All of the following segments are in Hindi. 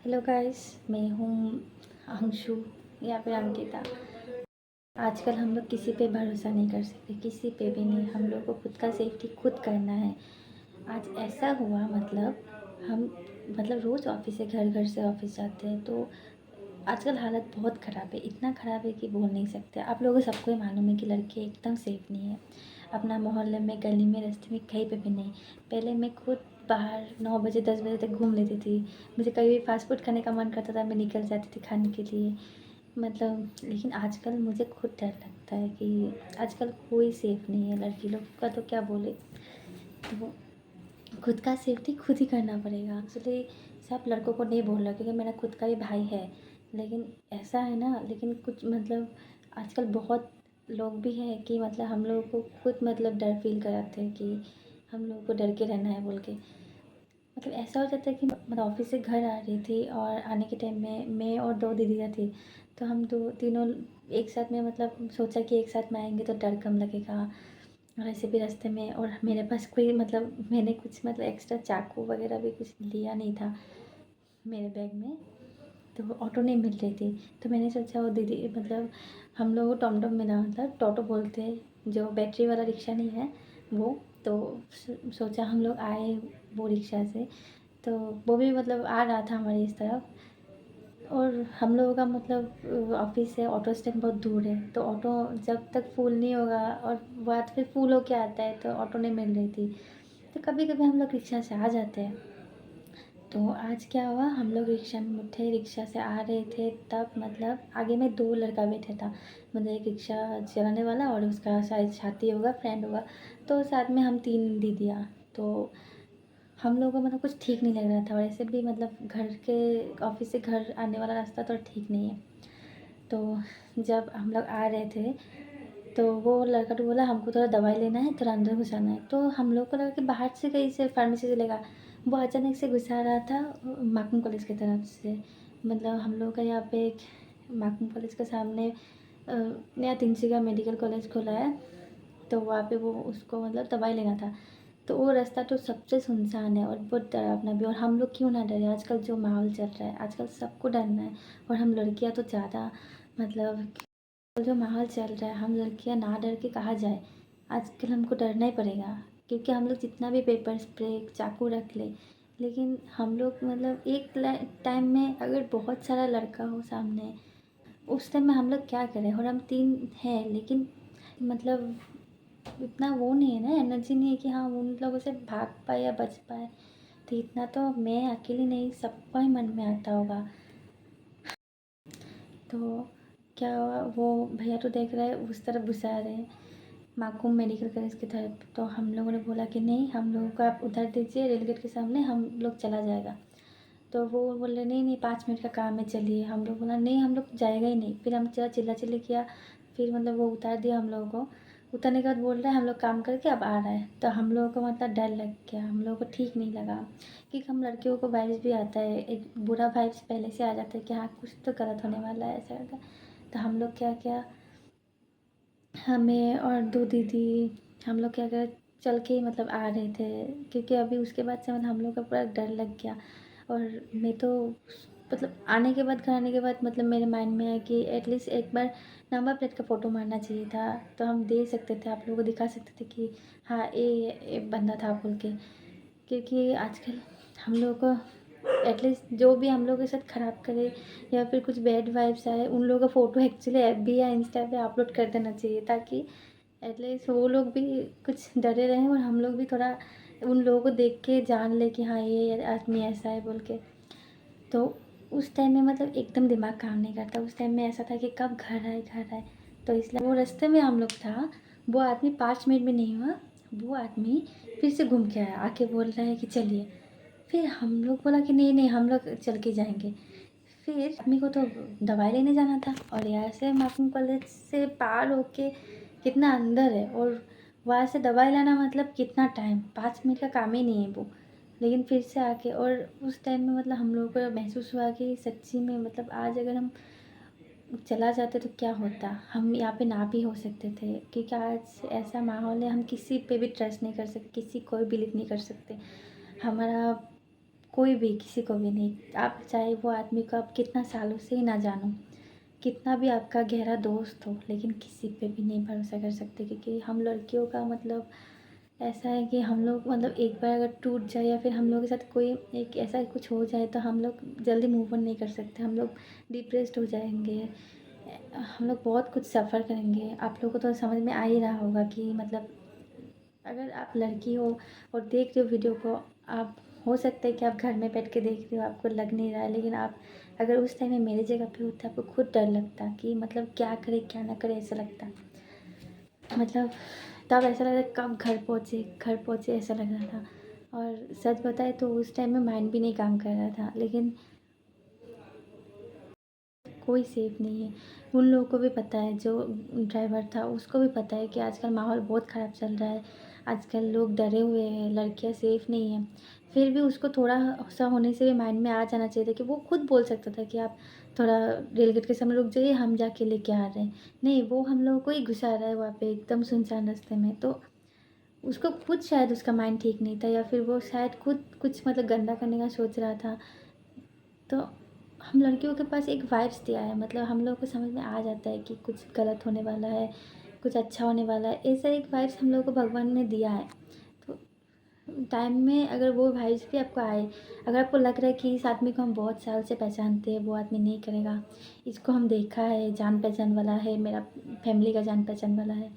हेलो गाइस, मैं हूँ अंशु या फिर अंकिता। आजकल हम लोग किसी पे भरोसा नहीं कर सकते, किसी पे भी नहीं। हम लोग को खुद का सेफ्टी खुद करना है। आज ऐसा हुआ हम रोज़ ऑफिस से घर, घर से ऑफिस जाते हैं, तो आजकल हालत बहुत ख़राब है। इतना ख़राब है कि बोल नहीं सकते। आप लोगों को सबको ही मालूम है कि लड़के एकदम सेफ़ नहीं है। अपना मोहल्ले में, गली में, रास्ते में, कहीं पे भी नहीं। पहले मैं खुद बाहर 9 बजे 10 बजे तक घूम लेती थी। मुझे कभी भी फ़ास्ट फूड खाने का मन करता था, मैं निकल जाती थी खाने के लिए। लेकिन आजकल मुझे खुद डर लगता है कि आजकल कोई सेफ़ नहीं है। लड़की लोग का तो क्या बोले। तो खुद का सेफ्टी खुद ही करना पड़ेगा। एक्चुअली सब लड़कों को नहीं बोल रहा, क्योंकि मेरा खुद का ही भाई है। लेकिन ऐसा है ना, लेकिन कुछ आजकल बहुत लोग भी हैं कि हम लोगों को खुद डर फील कराते हैं कि हम लोगों को डर के रहना है बोल के। ऐसा हो जाता है कि ऑफिस से घर आ रही थी, और आने के टाइम में मैं और 2 दीदियाँ थी। तो हम दो तीनों एक साथ में सोचा कि एक साथ में आएंगे तो डर कम लगेगा। और ऐसे भी रास्ते में, और मेरे पास कोई मैंने कुछ एक्स्ट्रा चाकू वगैरह भी कुछ लिया नहीं था मेरे बैग में। तो वो ऑटो नहीं मिल रही थी, तो मैंने सोचा वो दीदी हम लोग टॉमटॉम मिला, टोटो बोलते हैं, जो बैटरी वाला रिक्शा नहीं है वो। तो सोचा हम लोग आए वो रिक्शा से। तो वो भी आ रहा था हमारी इस तरफ। और हम लोगों का ऑफिस से ऑटो स्टैंड बहुत दूर है, तो ऑटो जब तक फुल नहीं होगा, और बाद फिर फुल होके आता है, तो ऑटो नहीं मिल रही थी। तो कभी कभी हम लोग रिक्शा से आ जाते हैं। तो आज क्या हुआ, हम लोग रिक्शा में बैठे, रिक्शा से आ रहे थे, तब आगे में 2 लड़का बैठा था। एक रिक्शा चलाने वाला, और उसका शायद साथी होगा, फ्रेंड होगा। तो साथ में हम 3 दीदियाँ। तो हम लोगों को कुछ ठीक नहीं लग रहा था, और ऐसे भी घर के ऑफिस से घर आने वाला रास्ता तो ठीक नहीं है। तो जब हम लोग आ रहे थे, तो वो लड़का तो बोला हमको थोड़ा दवाई लेना है, थोड़ा अंदर घुसाना है। तो हम लोग को लगा कि बाहर से कहीं से फार्मेसी से लेगा। वो अचानक से घुसा रहा था माकूम कॉलेज की तरफ से। हम लोग का यहाँ पे एक माकूम कॉलेज के सामने नया तिनसी का मेडिकल कॉलेज खुला है। तो वहाँ पे वो उसको दवाई लेना था। तो वो रास्ता तो सबसे सुनसान है और बहुत डरावना भी। और हम लोग क्यों ना डरे, आजकल जो माहौल चल रहा है, आजकल सबको डरना है। और हम लड़कियां तो ज़्यादा जो माहौल चल रहा है, हम लड़कियां ना डर के कहाँ जाए। आजकल हमको डरना ही पड़ेगा, क्योंकि हम लोग जितना भी पेपर स्प्रे चाकू रख ले, लेकिन हम लोग एक टाइम में अगर बहुत सारा लड़का हो सामने, उस टाइम में हम लोग क्या करें। और हम 3 हैं, लेकिन मतलब इतना वो नहीं है ना, एनर्जी नहीं है कि हाँ उन लोगों से भाग पाए या बच पाए। तो इतना तो मैं अकेली नहीं, सबका ही मन में आता होगा। तो क्या हुआ, वो भैया तो देख रहे हैं उस तरफ घुसा रहे हैं, माकूम मेडिकल कॉलेज की तरफ। तो हम लोगों ने बोला कि नहीं, हम लोगों को आप उधर दीजिए, रेल गेट के सामने हम लोग चला जाएगा। तो वो बोले नहीं नहीं, 5 मिनट का काम है, चलिए। हम लोग बोला नहीं, हम लोग जाएगा ही नहीं। फिर हम चिल्ला चिल्ली किया। फिर वो उतार दिया हम लोगों को। उतरने के बाद बोल रहा है हम लोग काम करके अब आ रहा है। तो हम लोगों को डर लग गया, हम लोगों को ठीक नहीं लगा। क्योंकि हम लड़कियों को वाइब्स भी आता है, एक बुरा वाइब्स पहले से आ जाता है कि हाँ कुछ तो गलत होने वाला है, ऐसा करके। तो हम लोग क्या किया, हमें और 2 दीदी, हम लोग क्या करें, चल के ही आ रहे थे। क्योंकि अभी उसके बाद से हम लोग का पूरा डर लग गया। और मैं तो आने के बाद, घर आने के बाद मेरे माइंड में है कि एटलीस्ट एक बार नंबर प्लेट का फ़ोटो मारना चाहिए था, तो हम दे सकते थे, आप लोगों को दिखा सकते थे कि हाँ ये बंदा था बोल के। क्योंकि आजकल हम लोगों को एटलीस्ट जो भी हम लोग के साथ ख़राब करे, या फिर कुछ बैड वाइब्स आए, उन लोगों का फ़ोटो एक्चुअली एफबी या इंस्टा पे अपलोड कर देना चाहिए, ताकि एटलीस्ट वो लोग भी कुछ डरे रहें, और हम लोग भी थोड़ा उन लोगों को देख के जान ले कि हाँ ये आदमी ऐसा है बोल के। तो उस टाइम में एकदम दिमाग काम नहीं करता। उस टाइम में ऐसा था कि कब घर आए, घर आए। तो इसलिए वो रास्ते में हम लोग था, वो आदमी 5 मिनट भी नहीं हुआ, वो आदमी फिर से घूम के आया, आके बोल रहा है कि चलिए। फिर हम लोग बोला कि नहीं नहीं, हम लोग चल के जाएंगे। फिर आदमी को तो दवाई लेने जाना था, और यहाँ से मासूम कॉलेज से पार होके कितना अंदर है, और वहाँ से दवाई लाना कितना टाइम, 5 मिनट का काम ही नहीं है वो। लेकिन फिर से आके, और उस टाइम में हम लोगों को महसूस हुआ कि सच्ची में आज अगर हम चला जाते तो क्या होता, हम यहाँ पे ना भी हो सकते थे। क्योंकि आज ऐसा माहौल है, हम किसी पे भी ट्रस्ट नहीं कर सकते, किसी को भी बिलीव नहीं कर सकते। हमारा कोई भी किसी को भी नहीं। आप चाहे वो आदमी को आप कितना सालों से ही ना जानो, कितना भी आपका गहरा दोस्त हो, लेकिन किसी पे भी नहीं भरोसा कर सकते, क्योंकि हम लड़कियों का मतलब ऐसा है कि हम लोग मतलब एक बार अगर टूट जाए या फिर हम लोगों के साथ कोई एक ऐसा कुछ हो जाए तो हम लोग जल्दी मूव ऑन नहीं कर सकते, हम लोग डिप्रेस्ड हो जाएंगे, हम लोग बहुत कुछ सफ़र करेंगे। आप लोगों को तो समझ में आ ही रहा होगा कि मतलब अगर आप लड़की हो और देख रहे हो वीडियो को, आप हो सकता है कि आप घर में बैठ के देख रहे हो, आपको लग नहीं रहा है, लेकिन आप अगर उस टाइम में मेरी जगह पे होते आपको खुद डर लगता कि मतलब क्या करे क्या ना करे, ऐसा लगता। मतलब तब ऐसा लग रहा कब घर पहुँचे ऐसा लग रहा था। और सच बताए तो उस टाइम में माइंड भी नहीं काम कर रहा था, लेकिन कोई सेफ नहीं है। उन लोगों को भी पता है, जो ड्राइवर था उसको भी पता है कि आजकल माहौल बहुत ख़राब चल रहा है, आजकल लोग डरे हुए हैं, लड़कियां सेफ़ नहीं हैं। फिर भी उसको थोड़ा सा होने से भी माइंड में आ जाना चाहिए था कि वो खुद बोल सकता था कि आप थोड़ा रेलगेट के सामने रुक जाइए, हम जाके लेके आ रहे हैं। नहीं, वो हम लोगों को ही घुसा रहा है वहाँ पे एकदम सुनसान रास्ते में। तो उसको खुद शायद उसका माइंड ठीक नहीं था, या फिर वो शायद खुद कुछ मतलब गंदा करने का सोच रहा था। तो हम लड़कियों के पास एक वाइब्स दिया है, मतलब हम लोगों को समझ में आ जाता है कि कुछ गलत होने वाला है, कुछ अच्छा होने वाला है, ऐसा एक वाइब्स हम लोगों को भगवान ने दिया है। तो टाइम में अगर वो वाइब्स भी आपको आए, अगर आपको लग रहा है कि इस आदमी को हम बहुत साल से पहचानते हैं, वो आदमी नहीं करेगा, इसको हम देखा है, जान पहचान वाला है, मेरा फैमिली का जान पहचान वाला है,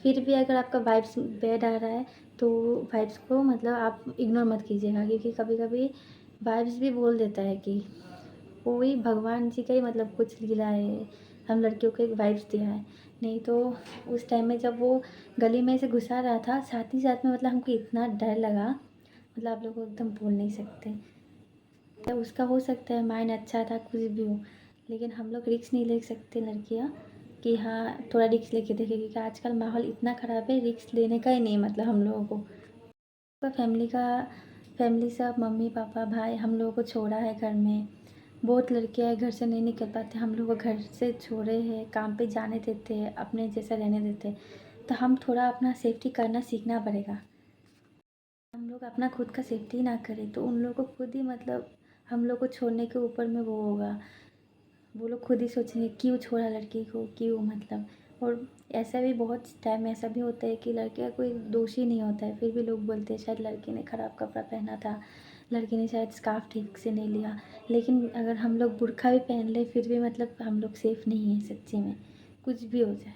फिर भी अगर आपका वाइब्स बैड आ रहा है तो वाइब्स को मतलब आप इग्नोर मत कीजिएगा, क्योंकि कभी कभी वाइब्स भी बोल देता है कि वही भगवान जी का ही मतलब कुछ लीला है, हम लड़कियों को एक वाइब्स दिया है। नहीं तो उस टाइम में जब वो गली में से घुसा रहा था, साथ ही साथ में मतलब हमको इतना डर लगा, मतलब आप लोग को एकदम बोल नहीं सकते। तो उसका हो सकता है माइंड अच्छा था, कुछ भी हो, लेकिन हम लोग रिस्क नहीं ले सकते लड़कियां कि हाँ थोड़ा रिस्क लेके देखें, क्योंकि आजकल माहौल इतना ख़राब है, रिस्क लेने का ही नहीं मतलब हम लोगों को। फैमिली सब मम्मी पापा भाई हम लोगों को छोड़ा है घर में, बहुत लड़कियां हैं घर से नहीं निकल पाते, हम लोग को घर से छोड़े हैं, काम पे जाने देते हैं, अपने जैसा रहने देते हैं। तो हम थोड़ा अपना सेफ्टी करना सीखना पड़ेगा। हम लोग अपना खुद का सेफ्टी ना करें तो उन लोगों को खुद ही मतलब हम लोग को छोड़ने के ऊपर में वो होगा, वो लोग खुद ही सोचेंगे क्यों छोड़ा लड़की को, क्यों मतलब। और ऐसा भी बहुत टाइम ऐसा भी होता है कि लड़के का कोई दोषी नहीं होता है, फिर भी लोग बोलते हैं शायद लड़की ने ख़राब कपड़ा पहना था, लड़की ने शायद स्कार्फ ठीक से नहीं लिया। लेकिन अगर हम लोग बुर्का भी पहन ले फिर भी मतलब हम लोग सेफ़ नहीं हैं सच्ची में, कुछ भी हो जाए।